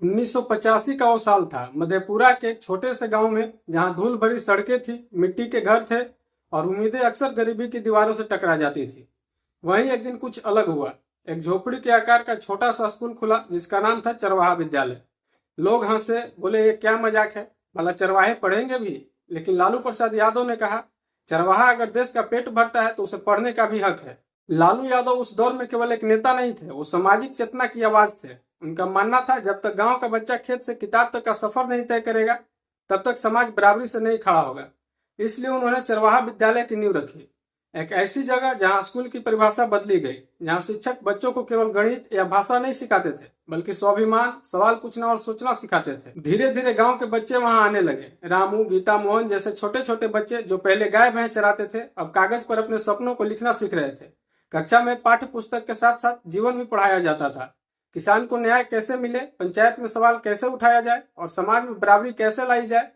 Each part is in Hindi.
1985 का वो साल था। मधेपुरा के एक छोटे से गांव में, जहां धूल भरी सड़कें थी, मिट्टी के घर थे और उम्मीदें अक्सर गरीबी की दीवारों से टकरा जाती थी। वहीं एक दिन कुछ अलग हुआ। एक झोपड़ी के आकार का छोटा सा स्कूल खुला, जिसका नाम था चरवाहा विद्यालय। लोग हंसे, बोले ये क्या मजाक है, भला चरवाहे पढ़ेंगे भी? लेकिन लालू प्रसाद यादव ने कहा, चरवाहा अगर देश का पेट भरता है तो उसे पढ़ने का भी हक है। लालू यादव उस दौर में केवल एक नेता नहीं थे, वो सामाजिक चेतना की आवाज थे। उनका मानना था, जब तक गांव का बच्चा खेत से किताब तक का सफर नहीं तय करेगा, तब तक समाज बराबरी से नहीं खड़ा होगा। इसलिए उन्होंने चरवाहा विद्यालय की नींव रखी। एक ऐसी जगह जहां स्कूल की परिभाषा बदली गई, जहां शिक्षक बच्चों को केवल गणित या भाषा नहीं सिखाते थे, बल्कि स्वाभिमान, सवाल पूछना और सोचना सिखाते थे। धीरे धीरे गांव के बच्चे वहां आने लगे। रामू, गीता, मोहन जैसे छोटे छोटे बच्चे जो पहले गाय भैंस चराते थे, अब कागज पर अपने सपनों को लिखना सीख रहे थे। कक्षा में पाठ्य पुस्तक के साथ साथ जीवन भी पढ़ाया जाता था। किसान को न्याय कैसे मिले, पंचायत में सवाल कैसे उठाया जाए और समाज में बराबरी कैसे लाई जाए।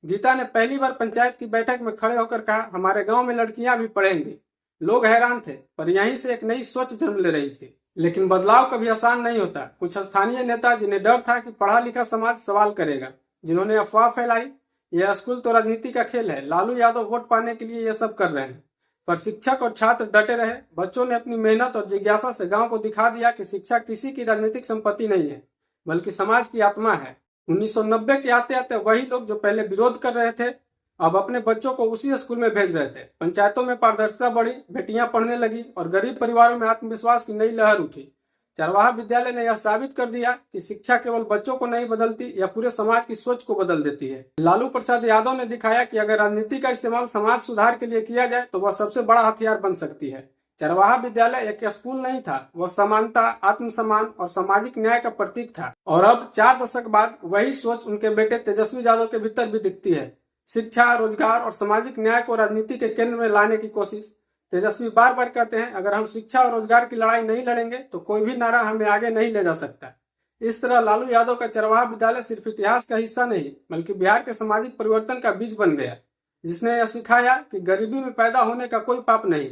गीता ने पहली बार पंचायत की बैठक में खड़े होकर कहा, हमारे गांव में लड़कियां भी पढ़ेंगी। लोग हैरान थे, पर यहीं से एक नई सोच जन्म ले रही थी। लेकिन बदलाव कभी आसान नहीं होता। कुछ स्थानीय नेता, जिन्हें डर था कि पढ़ा लिखा समाज सवाल करेगा, जिन्होंने अफवाह फैलाई, यह स्कूल तो राजनीति का खेल है, लालू यादव वोट पाने के लिए यह सब कर रहे हैं। पर शिक्षक और छात्र डटे रहे। बच्चों ने अपनी मेहनत और जिज्ञासा से गांव को दिखा दिया कि शिक्षा किसी की राजनीतिक संपत्ति नहीं है, बल्कि समाज की आत्मा है। 1990 के आते आते वही लोग जो पहले विरोध कर रहे थे, अब अपने बच्चों को उसी स्कूल में भेज रहे थे। पंचायतों में पारदर्शिता बढ़ी, बेटियां पढ़ने लगी और गरीब परिवारों में आत्मविश्वास की नई लहर उठी। चरवाहा विद्यालय ने यह साबित कर दिया कि शिक्षा केवल बच्चों को नहीं बदलती, यह पूरे समाज की सोच को बदल देती है। लालू प्रसाद यादव ने दिखाया कि अगर राजनीति का इस्तेमाल समाज सुधार के लिए किया जाए तो वह सबसे बड़ा हथियार बन सकती है। चरवाहा विद्यालय एक स्कूल नहीं था, वह समानता, आत्मसम्मान और सामाजिक न्याय का प्रतीक था। और अब 4 दशक बाद वही सोच उनके बेटे तेजस्वी यादव के भीतर भी दिखती है। शिक्षा, रोजगार और सामाजिक न्याय को राजनीति के केंद्र में लाने की कोशिश। तेजस्वी बार बार कहते हैं, अगर हम शिक्षा और रोजगार की लड़ाई नहीं लड़ेंगे तो कोई भी नारा हमें आगे नहीं ले जा सकता। इस तरह लालू यादव का चरवाहा विद्यालय सिर्फ इतिहास का हिस्सा नहीं, बल्कि बिहार के सामाजिक परिवर्तन का बीज बन गया, जिसने यह सिखाया कि गरीबी में पैदा होने का कोई पाप नहीं,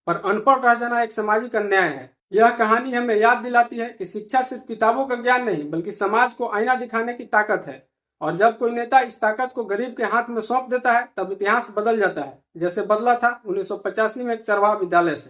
पर अनपढ़ रह जाना एक सामाजिक अन्याय है। यह कहानी हमें याद दिलाती है कि शिक्षा सिर्फ किताबों का ज्ञान नहीं, बल्कि समाज को आईना दिखाने की ताकत है। और जब कोई नेता इस ताकत को गरीब के हाथ में सौंप देता है, तब इतिहास बदल जाता है, जैसे बदला था 1985 में एक चरवाहा विद्यालय से।